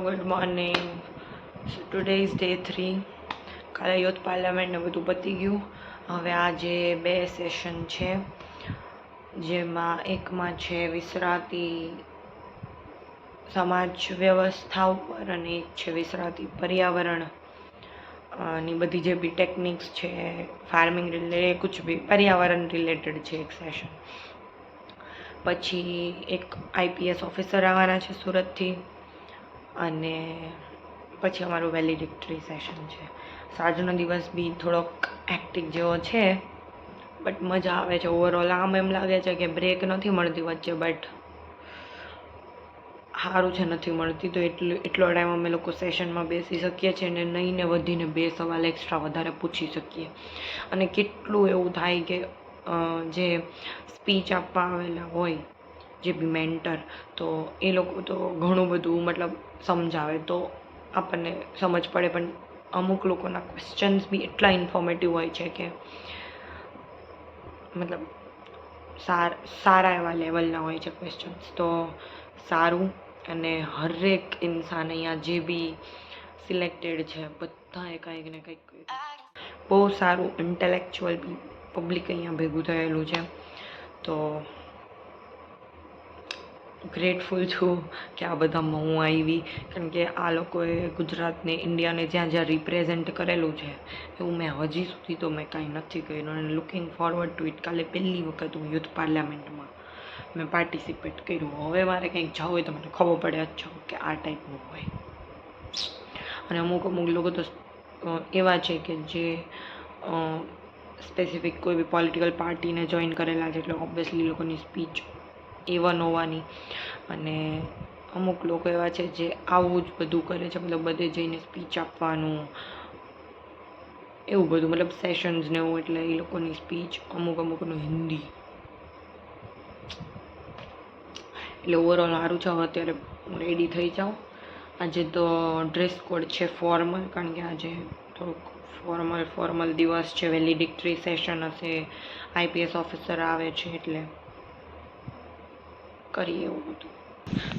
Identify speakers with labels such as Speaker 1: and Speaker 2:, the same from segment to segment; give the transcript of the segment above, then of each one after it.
Speaker 1: Good morning. Today is day 3. કાલે youth parliament ને બધું પતી ગયું. હવે આજે 2 સેશન છે, જેમાં એકમાં છે વિસરાતી સમાજ વ્યવસ્થા ઉપર અને એક છે વિસરાતી પર્યાવરણ ની બધી જે બી ટેકનિક્સ છે, ફાર્મિંગ રિલેટેડ કુછ બી પર્યાવરણ રિલેટેડ છે એક સેશન. પછી એક આઈપીએસ ઓફિસર આવવાના છે સુરતથી, અને પછી અમારું વેલિડિક્ટરી સેશન છે. આજનો દિવસ બી થોડોક હેક્ટિક જેવો છે, બટ મજા આવે છે ઓવરઓલ. આમ એમ લાગે છે કે બ્રેક નથી મળતી વચ્ચે, બટ સારું છે નથી મળતી, તો એટલો ટાઈમ અમે લોકો સેશનમાં બેસી શકીએ છીએ અને નહીં ને વધીને 2 સવાલ એક્સ્ટ્રા વધારે પૂછી શકીએ. અને કેટલું એવું થાય કે જે સ્પીચ આપવા આવેલા હોય જે બી મેન્ટર, તો એ લોકો તો ઘણું બધું મતલબ સમજાવે તો આપણને સમજ પડે, પણ અમુક લોકોના ક્વેશ્ચન્સ બી એટલા ઇન્ફોર્મેટિવ હોય છે કે મતલબ સારા એવા લેવલના હોય છે ક્વેશ્ચન્સ. તો સારું, અને હરેક ઇન્સાન અહીંયા જે બી સિલેક્ટેડ છે બધાએ કંઈક ને કંઈક બહુ સારું ઇન્ટેલેક્ચ્યુઅલ પબ્લિક અહીંયા ભેગું થયેલું છે. તો ગ્રેટફુલ છું કે આ બધામાં હું આવી, કારણ કે આ લોકોએ ગુજરાતને, ઇન્ડિયાને જ્યાં જ્યાં રિપ્રેઝેન્ટ કરેલું છે એવું મેં હજી સુધી તો મેં કાંઈ નથી કર્યું. અને લુકિંગ ફોરવર્ડ ટુ ઇટ. કાલે પહેલી વખત હું યુથ પાર્લામેન્ટમાં મેં પાર્ટિસિપેટ કર્યું. હવે મારે કંઈક જવું હોય તો મને ખબર પડે અચ્છા કે આ ટાઈપનું હોય. અને અમુક લોકો તો એવા છે કે જે સ્પેસિફિક કોઈ બી પોલિટિકલ પાર્ટીને જોઈન કરેલા છે, એટલે ઓબ્વિયસલી લોકોની સ્પીચ એવન હોવાની. અને અમુક લોકો એવા છે જે આવું જ બધું કરે છે, મતલબ બધે જઈને સ્પીચ આપવાનું એવું બધું, મતલબ સેશન્સ ને એવું. એટલે એ લોકોની સ્પીચ અમુકનું હિન્દી. એટલે ઓવરઓલ સારું છે. હવે અત્યારે હું રેડી થઈ જાઉં. આજે તો ડ્રેસ કોડ છે ફોર્મલ, કારણ કે આજે થોડુંક ફોર્મલ દિવસ છે. વેલિડિક્ટરી સેશન હશે, આઈપીએસ ઓફિસર આવે છે, એટલે કરીએ એવું બધું.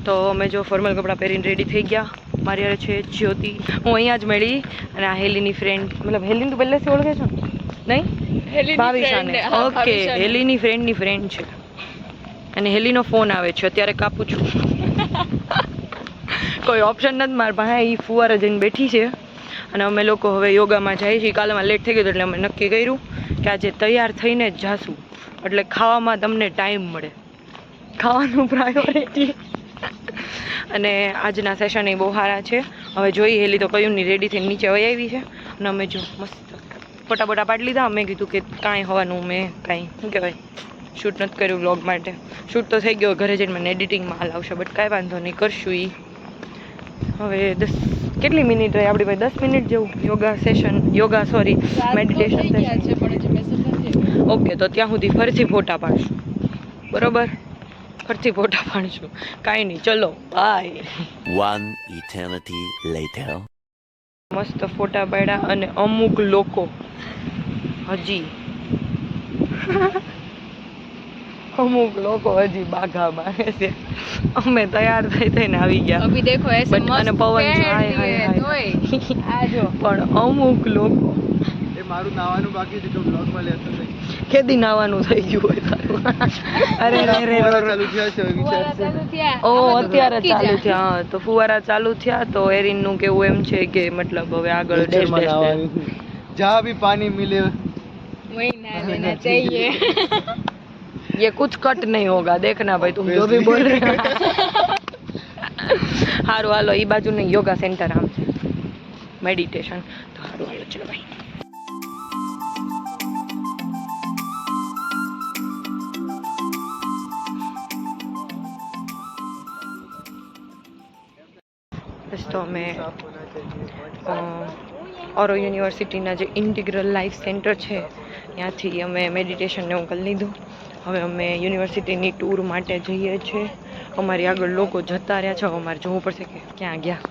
Speaker 1: તો અમે જો ફોર્મલ કપડાં પહેરીને રેડી થઈ ગયા. મારી યારે છે જ્યોતિ, હું અહીંયા જ મળી. અને આ હેલીની ફ્રેન્ડ, મતલબ હેલીને તો પહેલેથી ઓળખે છો નહીં? ભાવિશાને. ઓકે, હેલીની ફ્રેન્ડની ફ્રેન્ડ છે. અને હેલીનો ફોન આવે છે, અત્યારે કાપું છું. કોઈ ઓપ્શન નથી મારા પાસે. એ ફુવારા જઈને બેઠી છે, અને અમે લોકો હવે યોગામાં જઈએ છીએ. કાલમાં લેટ થઈ ગયું એટલે અમે નક્કી કર્યું કે આજે તૈયાર થઈને જ જાશું, એટલે ખાવામાં તમને ટાઈમ મળે, ખાવાનું પ્રાયોરિટી. અને આજના સેશન એ બહુ સારા છે. હવે જોઈ, હેલી તો કયું નહીં, રેડી થઈને નીચે વહી આવી છે. અને અમે જો મસ્ત ફોટા પાડી લીધા. મેં કીધું કે કાંઈ હોવાનું, મેં કાંઈ શું કહેવાય શૂટ નથી કર્યું વ્લોગ માટે. શૂટ તો થઈ ગયો, ઘરે જઈને મને એડિટિંગમાં હાલ આવશે, બટ કાંઈ વાંધો નહીં, કરશું એ. હવે કેટલી મિનિટ રહી આપણી પાસે? 10 મિનિટ જેવું મેડિટેશન સેશન. ઓકે, તો ત્યાં સુધી ફરીથી ફોટા પાડશું, બરોબર? ફરીથી ફોટા પાડશું, કાંઈ નહીં, ચલો બાય.
Speaker 2: 1 eternity later.
Speaker 1: મસ્ત ફોટા પાડ્યા. અને અમુક લોકો હજી બાઘા મારે છે. અમે તૈયાર થઈને આવી ગયા. અભી દેખો એસે મસ્ત અને પવન પણ અમુક લોકો
Speaker 3: મારું નાવાનું બાકી છે, તો બ્લોગમાં લેતો નહીં.
Speaker 1: કેદી નાવાનું થઈ ગયું હોય તારું? અરે
Speaker 3: ચાલુ થયા છે વિચાર છે.
Speaker 1: ઓ અત્યારે ચાલુ થયા. તો ફુવારા ચાલુ થયા, તો એરિનનું કેવું એમ છે કે મતલબ હવે આગળ
Speaker 3: જहाँ भी पानी मिले
Speaker 1: वही ना लेना चाहिए. ये कुछ कट नहीं होगा, देखना भाई, तुम जो भी बोल रहे हो. हारू हालो, ई बाजू नहीं, योगा सेंटर आम છે, મેડિટેશન. તો હારું હાલો, ચલો ભાઈ. તો અમે ઓરો યુનિવર્સિટીના જે ઇન્ટિગ્રલ લાઈફ સેન્ટર છે ત્યાંથી અમે મેડિટેશનને એવું કરી લીધું. હવે અમે યુનિવર્સિટીની ટૂર માટે જઈએ છીએ. અમારી આગળ લોકો જતા રહ્યા છે, અમારે જોવું પડશે કે ક્યાં ગયા.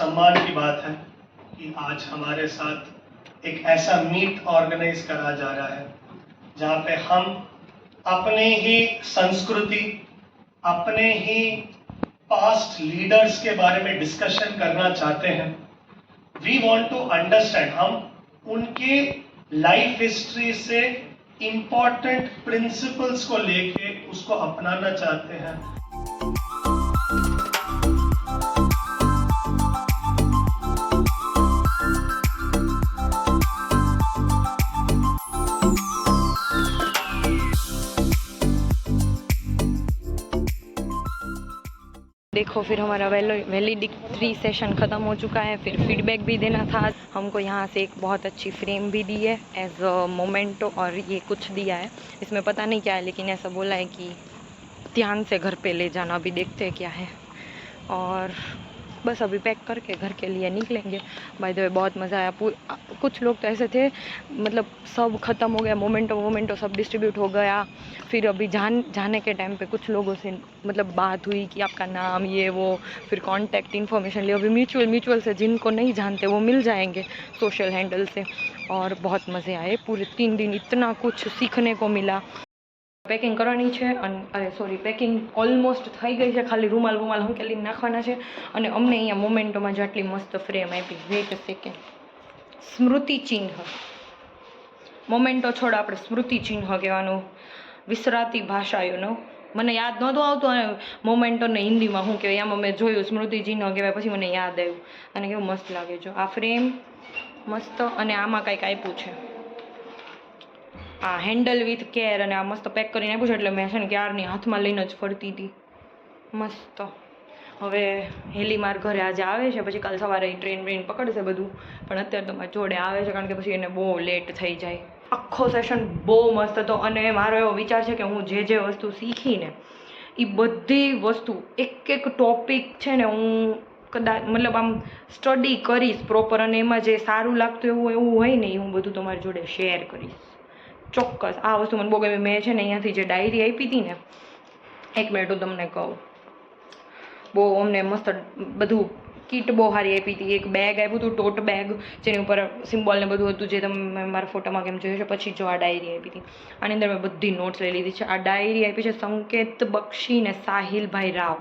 Speaker 4: सम्मान की बात है कि आज हमारे साथ एक ऐसा मीट ऑर्गेनाइज करा जा रहा है जहाँ पे हम अपने ही संस्कृति, अपने ही पास्ट लीडर्स के बारे में डिस्कशन करना चाहते हैं। वी वांट टू अंडरस्टैंड, हम उनके लाइफ हिस्ट्री से इम्पोर्टेंट प्रिंसिपल्स को लेके उसको अपनाना चाहते हैं।
Speaker 1: देखो फिर हमारा वैलिडिटी सेशन ख़त्म हो चुका है, फिर फीडबैक भी देना था। हमको यहाँ से एक बहुत अच्छी फ्रेम भी दी है एज अ मोमेंटो, और ये कुछ दिया है, इसमें पता नहीं क्या है, लेकिन ऐसा बोला है कि ध्यान से घर पे ले जाना। अभी देखते हैं क्या है, और बस अभी पैक करके घर के लिए निकलेंगे। बाय द वे बहुत मज़ा आया। कुछ लोग तो ऐसे थे, मतलब सब ख़त्म हो गया, मोमेंटो सब डिस्ट्रीब्यूट हो गया। फिर अभी जाने के टाइम पे कुछ लोगों से मतलब बात हुई कि आपका नाम ये वो, फिर कांटेक्ट इन्फॉर्मेशन लिए। अभी म्यूचुअल से जिनको नहीं जानते वो मिल जाएंगे सोशल हैंडल से। और बहुत मज़े आए, पूरे 3 दिन इतना कुछ सीखने को मिला। પેકિંગ કરવાની છે અને અરે સોરી પેકિંગ ઓલમોસ્ટ થઈ ગઈ છે, ખાલી રૂમાલ હંકેલીને નાખવાના છે। અને અમને અહીંયા મોમેન્ટોમાં જ આટલી મસ્ત ફ્રેમ આપી, વેઇટ અ સેકન્ડ, સ્મૃતિ ચિહ્ન મોમેન્ટો છોડ આપણે સ્મૃતિ ચિહ્ન કહેવાનું, વિસરાતી ભાષા યુ મને યાદ નહોતું આવતું અને મોમેન્ટોને હિન્દીમાં શું કહેવાય, આમાં મેં જોયું સ્મૃતિ ચિહ્ન કહેવાય, પછી મને યાદ આવ્યું અને કેવું મસ્ત લાગે છે આ ફ્રેમ, મસ્ત। અને આમાં કંઈક આપ્યું છે, આ હેન્ડલ વિથ કેર, અને આ મસ્ત પેક કરીને આપ્યું છે, એટલે મેં છે ને ક્યારની હાથમાં લઈને જ ફરતી હતી, મસ્ત। હવે હેલી માર ઘરે આજે આવે છે, પછી કાલ સવારે ટ્રેન પકડશે બધું, પણ અત્યારે તો મારા જોડે આવે છે કારણ કે પછી એને બહુ લેટ થઈ જાય। આખો સેશન બહુ મસ્ત હતો, અને મારો એવો વિચાર છે કે હું જે વસ્તુ શીખીને એ બધી વસ્તુ એક ટોપિક છે ને હું કદાચ મતલબ આમ સ્ટડી કરીશ પ્રોપર, અને એમાં જે સારું લાગતું એવું હોય ને એ હું બધું તમારી જોડે શેર કરીશ ચોક્કસ। આ વસ્તુ મને બહુ ગમી। મેં છે ને અહીંયાથી જે ડાયરી આપી હતી ને, 1 મિનિટ હું તમને કહું, બહુ અમને મસ્ત બધું કીટ બહુ સારી આપી હતી। એક બેગ આપ્યું હતું, ટોટ બેગ, જેની ઉપર સિમ્બોલ ને બધું હતું, જે તમે મારા ફોટામાં કેમ જોયું છે। પછી જો આ ડાયરી આપી હતી, આની અંદર મેં બધી નોટ્સ લઈ લીધી છે। આ ડાયરી આપી છે સંકેત બક્ષી ને સાહિલભાઈ રાવ,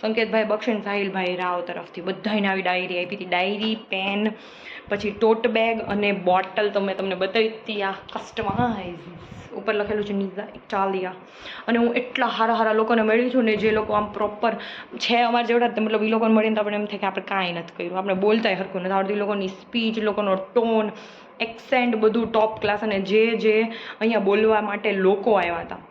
Speaker 1: સંકેતભાઈ બક્ષી ને સાહિલભાઈ રાવ તરફથી બધાને આવી ડાયરી આપી હતી। ડાયરી, પેન, પછી ટોટ બેગ અને બોટલ તો મેં તમને બતાવી હતી, આ કસ્ટમાઇઝ ઉપર લખેલું છે નિઝા ઇટાલિયા। અને હું એટલા સારા લોકોને મળી છું ને, જે લોકો આમ પ્રોપર છે અમારા જેવડા, મતલબ એ લોકોને મળીને તો આપણે એમ થાય કે આપણે કાંઈ નથી કર્યું, આપણે બોલતાય હરખું નથી આવડતું। એ લોકોની સ્પીચ, લોકોનો ટોન, એક્સેન્ટ બધું ટોપ ક્લાસ, અને જે અહીંયા બોલવા માટે લોકો આવ્યા હતા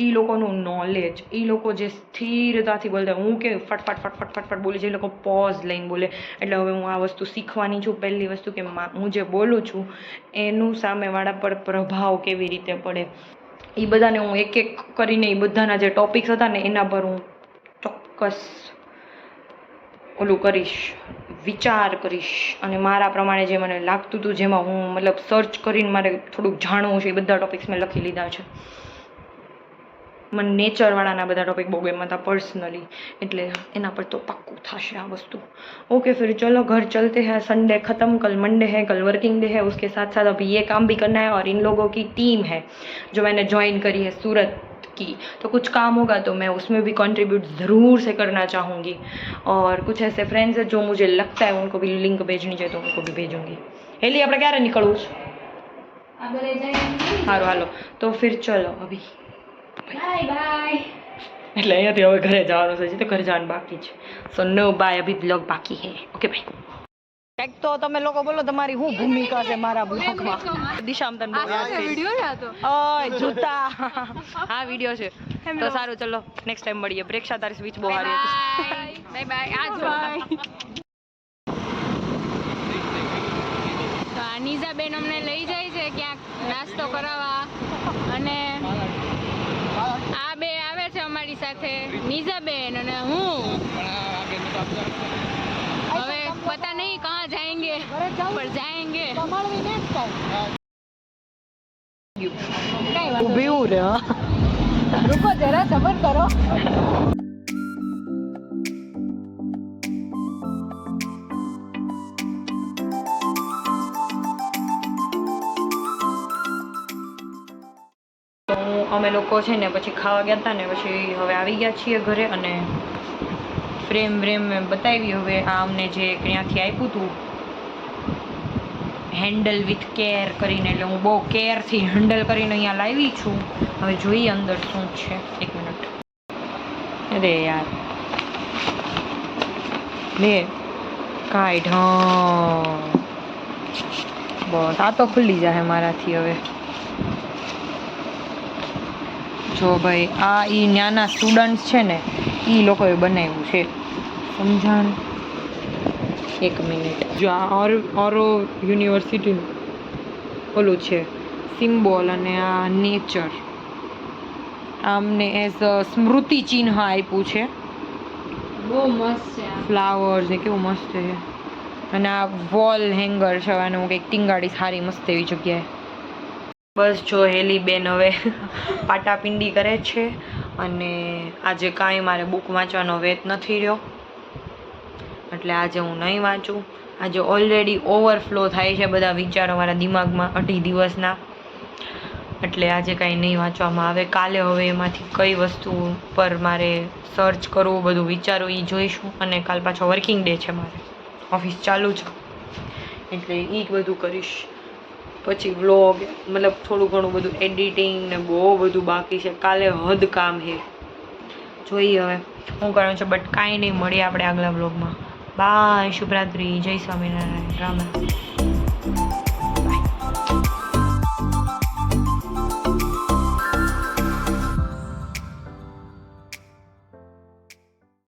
Speaker 1: એ લોકોનું નોલેજ, એ લોકો જે સ્થિરતાથી બોલતા, હું કે ફટ બોલી જાય, એ લોકો પોઝ લઈને બોલે। એટલે હવે હું આ વસ્તુ શીખવાની છું। પહેલી વસ્તુ કે હું જે બોલું છું એનું સામેવાળા પર પ્રભાવ કેવી રીતે પડે, એ બધાને હું એક કરીને એ બધાના જે ટોપિક્સ હતા ને એના પર હું ચોક્કસ ઓલું કરીશ, વિચાર કરીશ, અને મારા પ્રમાણે જે મને લાગતું હતું, જેમાં હું મતલબ સર્ચ કરીને મારે થોડુંક જાણવું છે, એ બધા ટોપિક્સ મેં લખી લીધા છે। મને નેચરવાળાના બધા ટॉपिक બહુ ગમ્યા था पर्सनली, એટલે એના પર તો પાક્કું થશે આ વસ્તુ। ओके फिर चलो घर चलते हैं, संडे ख़त्म, कल मंडे है, कल वर्किंग डे है, उसके साथ साथ अभी ये काम भी करना है। और इन लोगों की टीम है जो मैंने ज्वाइन करी है सूरत की, तो कुछ काम होगा तो मैं उसमें भी कंट्रीब्यूट ज़रूर से करना चाहूँगी। और कुछ ऐसे फ्रेंड्स हैं जो मुझे लगता है उनको भी लिंक भेजनी चाहिए, तो उनको भी भेजूँगी। हेली આપણે ક્યારે નીકળવું છે? સારું હાલો, તો फिर चलो अभी બાય। એટલે અહીંયાથી હવે ઘરે જવાનું છે, તો ઘરે જવાનું બાકી છે। સો નો બાય, અભી બ્લોગ બાકી હે। Okay bye. કંઈક તો તમે લોકો બોલો, તમારી શું ભૂમિકા છે મારા બ્લોગમાં? દિશામ તને વિડિયો છે આ તો, ઓય જૂતા, હા વિડિયો છે। તો સારું ચલો નેક્સ્ટ ટાઈમ મળીએ। પ્રેક્ષા તારી સ્પીચ બહુ સારી હતી, બાય બાય।
Speaker 5: તો અનીઝા બેન અમને લઈ જાય છે ક્યાંક નાસ્તો કરાવવા, અને આ બે આવે છે અમારી સાથે, નીઝા બેન અને હું। હવે પતા નહીં કહાં જાएंगे, પર જાएंगे।
Speaker 1: ઊભી હું રે,
Speaker 5: रुको जरा सबर करो।
Speaker 1: અમે લોકો છે ને પછી ખાવા ગયા હતા ને પછી હવે આવી ગયા છીએ ઘરે અને ફ્રેમ મેં બતાવી. હવે આ અમને જે ત્યાંથી આપ્યું હતું હેન્ડલ વિથ કેર કરીને, એટલે હું બહુ કેરથી હેન્ડલ કરીને અહીંયા લાવી છું. હવે જોઈએ અંદર શું છે. 1 મિનિટ. અરે યાર લે કાઢ. હા બસ આ તો ખુલ્લી જાય મારાથી હવે. જો ભાઈ આ ઈ નાના સ્ટુડન્ટ્સ છે ને એ લોકોએ બનાવ્યું છે, સમજાણ. 1 મિનિટ. જો આ ઓરો યુનિવર્સિટીનું ઓલું છે સિમ્બોલ અને આ નેચર. આમને એઝ સ્મૃતિ ચિહ્ન આપ્યું છે.
Speaker 5: બહુ મસ્ત છે આ.
Speaker 1: ફ્લાવર્સ ને કેવું મસ્ત છે. અને આ વોલ હેંગર છે. અને હું કંઈક ટીંગાડી સારી મસ્ત એવી જગ્યાએ. બસ જો હેલી બેન હવે પાટાપિંડી કરે છે. અને આજે કાંઈ મારે બુક વાંચવાનો વેત નથી રહ્યો, એટલે આજે હું નહીં વાંચું. આજે ઓલરેડી ઓવરફ્લો થાય છે બધા વિચારો મારા દિમાગમાં 2 દિવસના, એટલે આજે કાંઈ નહીં વાંચવામાં આવે. કાલે હવે એમાંથી કઈ વસ્તુ પર મારે સર્ચ કરવું, બધું વિચારવું એ જોઈશું. અને કાલ પાછો વર્કિંગ ડે છે, મારે ઓફિસ ચાલુ છે, એટલે એ જ બધું કરીશ. પછી વ્લોગ મતલબ થોડું ઘણું બધું એડિટિંગ ને બહુ બધું બાકી છે. કાલે હદ કામ છે, જોઈએ હવે શું કરવાનું છે. બટ કાંઈ નહીં, મળીએ આપણે આગલા વ્લોગમાં. બાય, શુભરાત્રી, જય સ્વામિનારાયણ, રામ રામ.